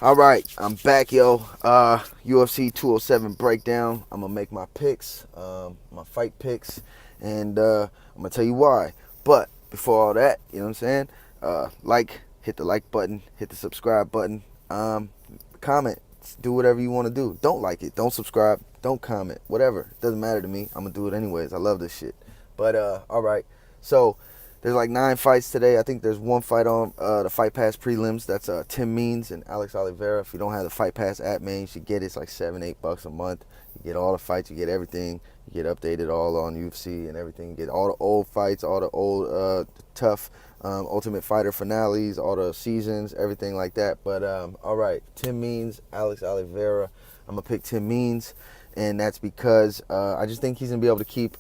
All right, I'm back, yo. UFC 207 Breakdown. I'm gonna make my picks, my fight picks, and I'm gonna tell you why. But before all that, you know what I'm saying? Hit the like button, hit the subscribe button, comment, do whatever you want to do. Don't like it, don't subscribe, don't comment, whatever. It doesn't matter to me. I'm gonna do it anyways. I love this shit. But all right, so. There's like 9 fights today. I think there's one fight on the Fight Pass prelims. That's Tim Means and Alex Oliveira. If you don't have the Fight Pass app, man, you should get it. It's like $7-8 a month. You get all the fights. You get everything. You get updated all on UFC and everything. You get all the old fights, all the old tough Ultimate Fighter finales, all the seasons, everything like that. But all right, Tim Means, Alex Oliveira. I'm gonna pick Tim Means, and that's because I just think he's gonna be able to keep.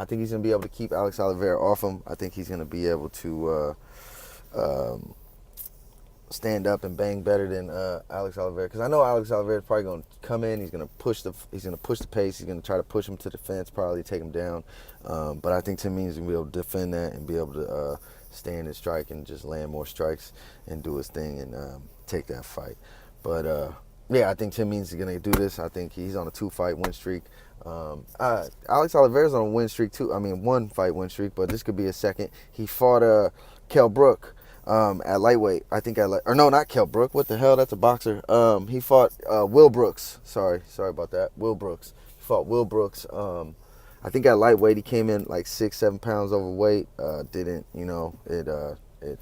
I think he's going to be able to keep Alex Oliveira off him. I think he's going to be able to stand up and bang better than Alex Oliveira. Because I know Alex Oliveira is probably going to come in. He's going to push the pace. He's going to try to push him to the fence, probably take him down. But I think Tim Means is going to be able to defend that and be able to stand and strike and just land more strikes and do his thing and take that fight. But yeah, I think Tim Means is going to do this. I think he's on a 2-fight win streak. Alex Oliveira's on a win streak too. I mean, 1-fight win streak, but this could be a second. He fought Kell Brook at lightweight. I think or no, not Kell Brook. What the hell? That's a boxer. He fought Will Brooks. Sorry about that. Will Brooks. He fought Will Brooks. I think at lightweight he came in like 6-7 pounds overweight. Didn't it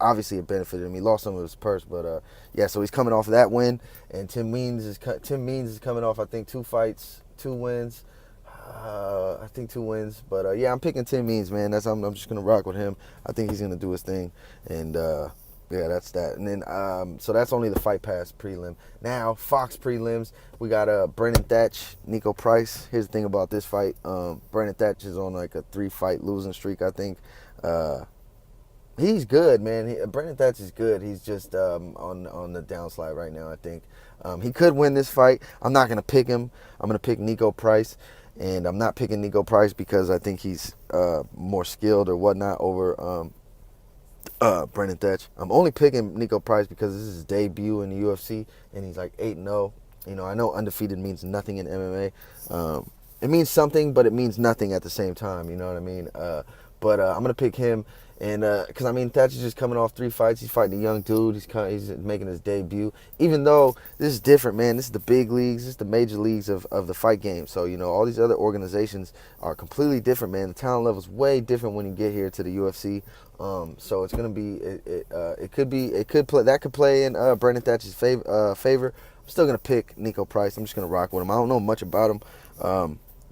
obviously it benefited him. He lost some of his purse, but yeah. So he's coming off of that win, and Tim Means is coming off, I think, 2 fights. 2 wins. I think 2 wins. But yeah, I'm picking Tim Means, man. I'm just gonna rock with him. I think he's gonna do his thing. And yeah, that's that. And then so that's only the Fight Pass prelim. Now, Fox prelims, we got Brendan Thatch, Nico Price. Here's the thing about this fight. Brendan Thatch is on like a 3-fight losing streak, I think. He's good, man. Brendan Thatch is good. He's just on the downslide right now, I think. He could win this fight. I'm not going to pick him. I'm going to pick Nico Price. And I'm not picking Nico Price because I think he's more skilled or whatnot over Brendan Thatch. I'm only picking Nico Price because this is his debut in the UFC, and he's like 8-0. You know, I know undefeated means nothing in MMA. It means something, but it means nothing at the same time. You know what I mean? But I'm going to pick him. And because I mean, Thatch is just coming off 3 fights. He's fighting a young dude. He's making his debut. Even though this is different, man. This is the big leagues. This is the major leagues of the fight game. So you know, all these other organizations are completely different, man. The talent level is way different when you get here to the UFC. So it's gonna be it could play in Brendan Thatch's favor. I'm still gonna pick Nico Price. I'm just gonna rock with him. I don't know much about him,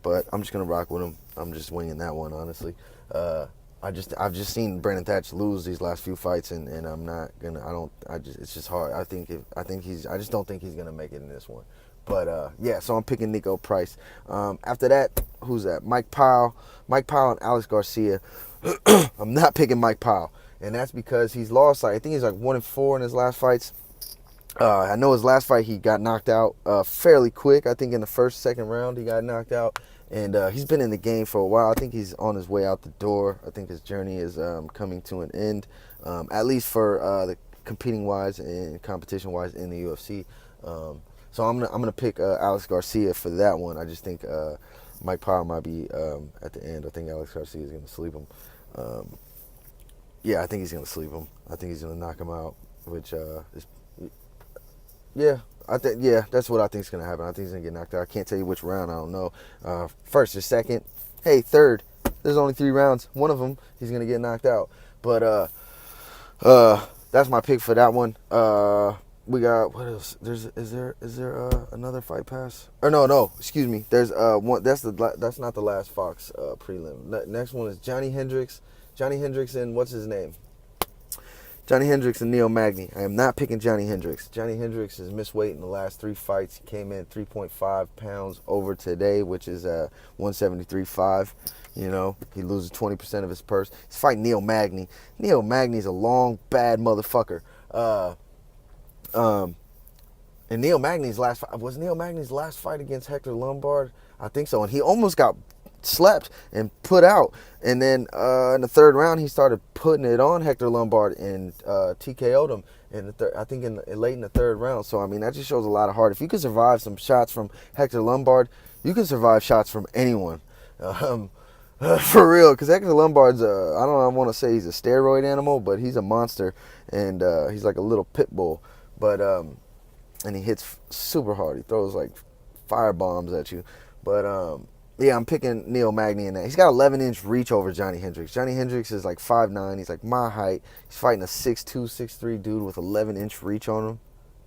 but I'm just gonna rock with him. I'm just winging that one, honestly. I've just seen Brendan Thatch lose these last few fights, and I'm not gonna. It's just hard. I just don't think he's gonna make it in this one. But yeah, so I'm picking Nico Price. After that, who's that? Mike Powell and Alex Garcia. I'm not picking Mike Powell, and that's because he's lost. I think he's like 1-4 in his last fights. I know his last fight he got knocked out fairly quick. I think in the second round he got knocked out. And he's been in the game for a while. I think he's on his way out the door. I think his journey is coming to an end, at least for the competing-wise and competition-wise in the UFC. So I'm gonna pick Alex Garcia for that one. I just think Mike Powell might be at the end. I think Alex Garcia is gonna sleep him. Yeah, I think he's gonna sleep him. I think he's gonna knock him out, which is yeah. That's what I think is going to happen. I think he's going to get knocked out. I can't tell you which round. I don't know. First or second. Hey, third. There's only 3 rounds. One of them, he's going to get knocked out. But that's my pick for that one. We got, what else? Is there another Fight Pass? Or no. Excuse me. There's one. That's not the last Fox prelim. Next one is Johnny Hendricks. Johnny Hendricks and what's his name? Johnny Hendricks and Neil Magny. I am not picking Johnny Hendricks. Johnny Hendricks has missed weight in the last 3 fights. He came in 3.5 pounds over today, which is 173.5. You know, he loses 20% of his purse. He's fighting Neil Magny. Neil Magny's a long, bad motherfucker. And Neil Magny's last fight, was Neil Magny's last fight against Hector Lombard? I think so. And he almost got slept and put out. And then in the third round, he started putting it on Hector Lombard and TKO'd him. I think late in the third round. So, I mean, that just shows a lot of heart. If you can survive some shots from Hector Lombard, you can survive shots from anyone. For real, because Hector Lombard's, I don't want to say he's a steroid animal, but he's a monster. And he's like a little pit bull. But, and he hits super hard. He throws like fire bombs at you. But, yeah, I'm picking Neil Magny in that. He's got 11-inch reach over Johnny Hendricks. Johnny Hendricks is like 5'9". He's like my height. He's fighting a 6'2", 6'3" dude with 11-inch reach on him.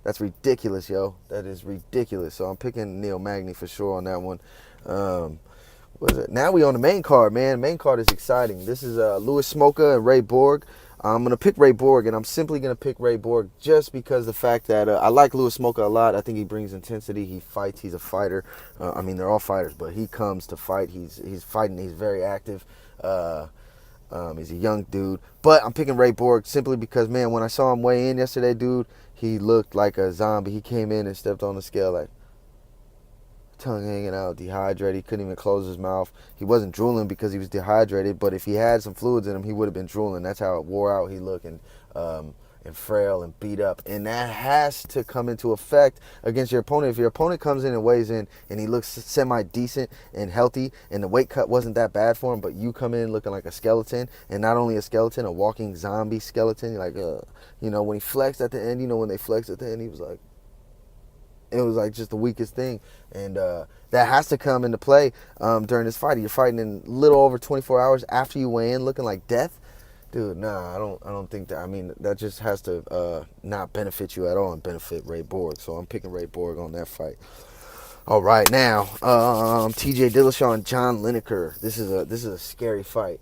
That's ridiculous, yo. That is ridiculous. So I'm picking Neil Magny for sure on that one. What is it? Now we on the main card, man. Main card is exciting. This is Louis Smolka and Ray Borg. I'm going to pick Ray Borg, and I'm simply going to pick Ray Borg just because the fact that I like Louis Smolka a lot. I think he brings intensity. He fights. He's a fighter. I mean, they're all fighters, but he comes to fight. He's fighting. He's very active. He's a young dude. But I'm picking Ray Borg simply because, man, when I saw him weigh in yesterday, dude, he looked like a zombie. He came in and stepped on the scale like tongue hanging out, dehydrated. He couldn't even close his mouth. He wasn't drooling because he was dehydrated, but if he had some fluids in him, he would have been drooling. That's how it wore out. He looked and frail and beat up, and that has to come into effect against your opponent. If your opponent comes in and weighs in and he looks semi-decent and healthy and the weight cut wasn't that bad for him, but you come in looking like a skeleton, and not only a skeleton, a walking zombie skeleton, like when he flexed at the end, when they flexed at the end, he was like, it was like just the weakest thing. And that has to come into play during this fight. You're fighting in a little over 24 hours after you weigh in looking like death. Dude, nah, I don't think that. I mean, that just has to not benefit you at all and benefit Ray Borg. So I'm picking Ray Borg on that fight. All right, now, TJ Dillashaw and John Lineker. This is a scary fight.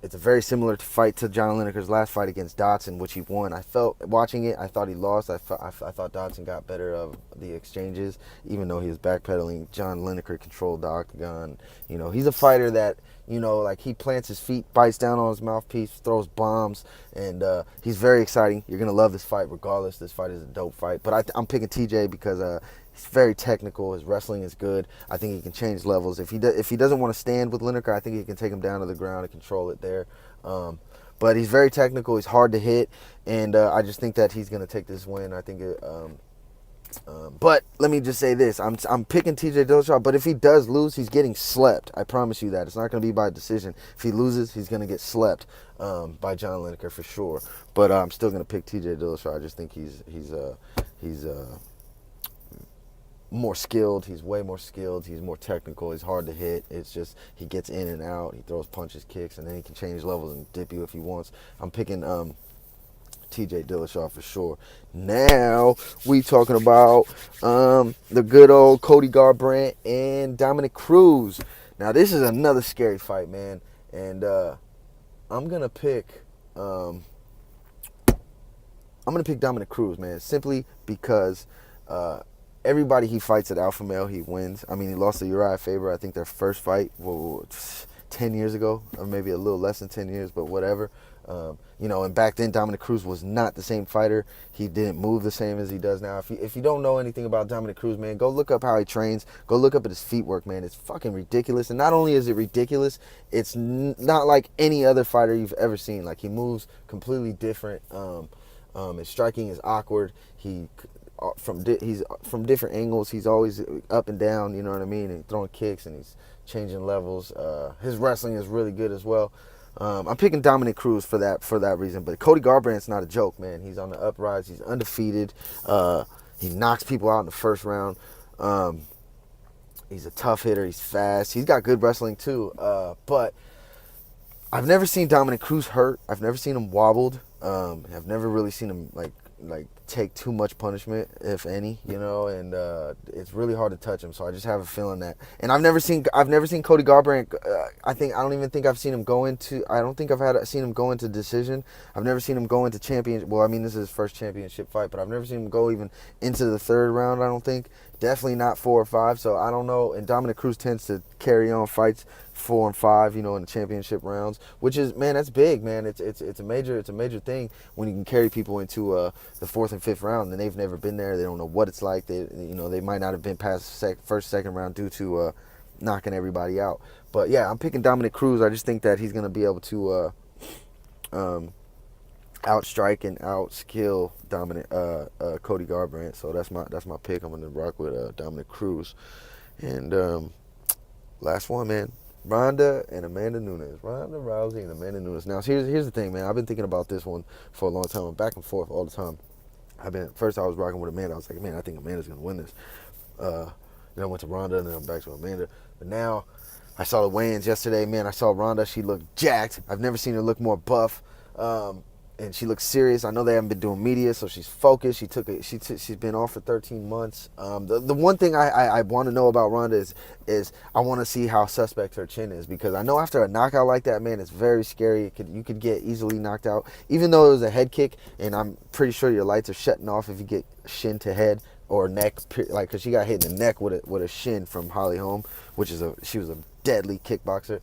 It's a very similar fight to John Lineker's last fight against Dotson, which he won. I felt, watching it, I thought he lost. I thought Dotson got better of the exchanges, even though he was backpedaling. John Lineker controlled the octagon. He's a fighter that, like he plants his feet, bites down on his mouthpiece, throws bombs, and he's very exciting. You're going to love this fight regardless. This fight is a dope fight. But I'm picking TJ because he's very technical. His wrestling is good. I think he can change levels. If he doesn't want to stand with Lineker, I think he can take him down to the ground and control it there. But he's very technical. He's hard to hit, and I just think that he's going to take this win. I think it. But let me just say this: I'm picking TJ Dillashaw. But if he does lose, he's getting slept. I promise you that. It's not going to be by decision. If he loses, he's going to get slept by John Lineker for sure. But I'm still going to pick TJ Dillashaw. I just think he's more skilled. He's way more skilled. He's more technical. He's hard to hit. It's just he gets in and out. He throws punches, kicks, and then he can change levels and dip you if he wants. I'm picking TJ Dillashaw for sure. Now we talking about the good old Cody Garbrandt and Dominic Cruz. Now this is another scary fight, man, and I'm gonna pick Dominic Cruz, man, simply because everybody he fights at Alpha Male, he wins. I mean, he lost to Uriah Faber, I think their first fight, 10 years ago, or maybe a little less than 10 years, but whatever. And back then Dominic Cruz was not the same fighter. He didn't move the same as he does now. If you don't know anything about Dominic Cruz, man, go look up how he trains. Go look up at his feet work, man. It's fucking ridiculous. And not only is it ridiculous, it's not like any other fighter you've ever seen. Like, he moves completely different. His striking is awkward. He's from different angles. He's always up and down, you know what I mean, and throwing kicks, and he's changing levels. His wrestling is really good as well. I'm picking Dominic Cruz for that reason. But Cody Garbrandt's not a joke, man. He's on the uprise. He's undefeated. He knocks people out in the first round. He's a tough hitter. He's fast. He's got good wrestling too. But I've never seen Dominic Cruz hurt. I've never seen him wobbled. I've never really seen him like take too much punishment, if any, and it's really hard to touch him. So I just have a feeling that. And I've never seen Cody Garbrandt. I don't think I've seen him go into decision. I've never seen him go into championship. Well, I mean, this is his first championship fight, but I've never seen him go even into the third round. I don't think. Definitely not 4 or 5. So I don't know. And Dominic Cruz tends to carry on fights 4 and 5, in the championship rounds, which is, man, that's big, man. It's a major thing when you can carry people into the 4th and 5th round, and they've never been there. They don't know what it's like. They might not have been past first, second round due to knocking everybody out. But yeah, I'm picking Dominic Cruz. I just think that he's gonna be able to outstrike and outskill Cody Garbrandt. So that's my pick. I'm gonna rock with Dominic Cruz. And last one, man. Ronda and Amanda Nunes. Ronda Rousey and Amanda Nunes. Now, here's the thing, man. I've been thinking about this one for a long time. I'm back and forth all the time. First I was rocking with Amanda. I was like, man, I think Amanda's gonna win this. Then I went to Ronda, and then I'm back to Amanda. But now I saw the weigh-ins yesterday. Man, I saw Ronda. She looked jacked. I've never seen her look more buff. And she looks serious. I know they haven't been doing media, so she's focused. She's been off for 13 months. The one thing I want to know about Ronda is I want to see how suspect her chin is, because I know after a knockout like that, man, it's very scary. You could get easily knocked out, even though it was a head kick. And I'm pretty sure your lights are shutting off if you get shin to head or neck, like, because she got hit in the neck with a shin from Holly Holm, she was a deadly kickboxer.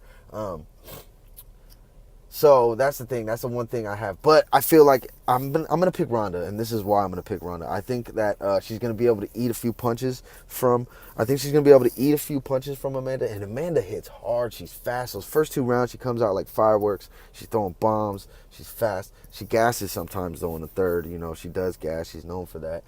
So that's the thing. That's the one thing I have. But I feel like I'm gonna pick Ronda, and this is why I'm gonna pick Ronda. I think that she's gonna be able to eat a few punches from. I think she's gonna be able to eat a few punches from Amanda, and Amanda hits hard. She's fast. Those first 2 rounds, she comes out like fireworks. She's throwing bombs. She's fast. She gasses sometimes though in the third. You know, she does gas. She's known for that.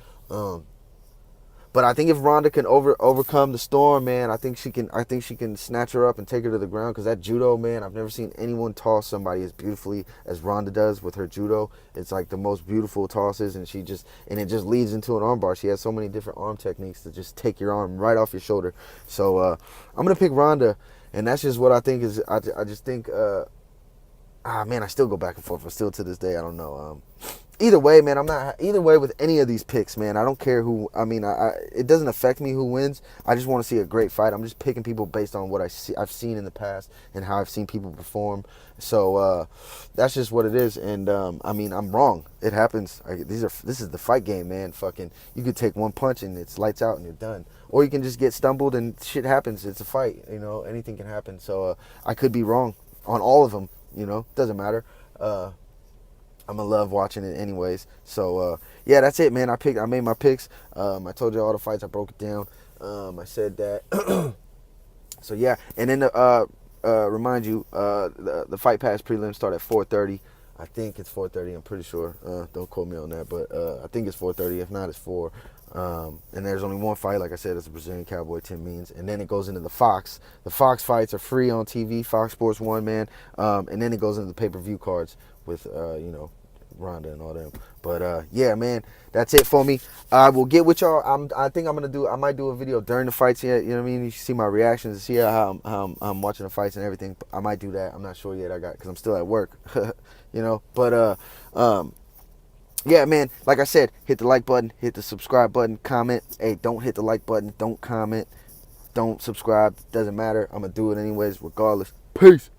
But I think if Ronda can overcome the storm, man, I think she can snatch her up and take her to the ground. Because that judo, man, I've never seen anyone toss somebody as beautifully as Ronda does with her judo. It's like the most beautiful tosses, and it just leads into an armbar. She has so many different arm techniques to just take your arm right off your shoulder. So I'm gonna pick Ronda, and that's just what I think is. I just think, man, I still go back and forth. But still to this day, I don't know. Either way, man, I'm not. Either way with any of these picks, man, I don't care who. I mean, it doesn't affect me who wins. I just want to see a great fight. I'm just picking people based on what I've seen in the past and how I've seen people perform. So that's just what it is. And I mean, I'm wrong. It happens. This is the fight game, man. Fucking, you could take one punch and it's lights out and you're done. Or you can just get stumbled and shit happens. It's a fight. You know, anything can happen. So I could be wrong on all of them. You know, doesn't matter. I'm gonna love watching it anyways. So yeah, that's it, man. I made my picks. I told you all the fights. I broke it down. I said that. So yeah, and then remind you, the Fight Pass prelims start at 4:30. I think it's 4:30. I'm pretty sure. Don't quote me on that, but I think it's 4:30. If not, it's 4. And there's only one fight, like I said, it's a Brazilian Cowboy, Tim Means. And then it goes into the Fox. The Fox fights are free on TV, Fox Sports 1, man. And then it goes into the pay-per-view cards with, you know, Ronda and all them. But yeah, man, that's it for me. I will get with y'all. I might do a video during the fights. Yeah, you know what I mean. You see my reactions, see how I'm watching the fights and everything. I might do that. I'm not sure yet. Because I'm still at work, you know. But yeah, man. Like I said, hit the like button, hit the subscribe button, comment. Hey, don't hit the like button, don't comment, don't subscribe. Doesn't matter. I'm gonna do it anyways, regardless. Peace.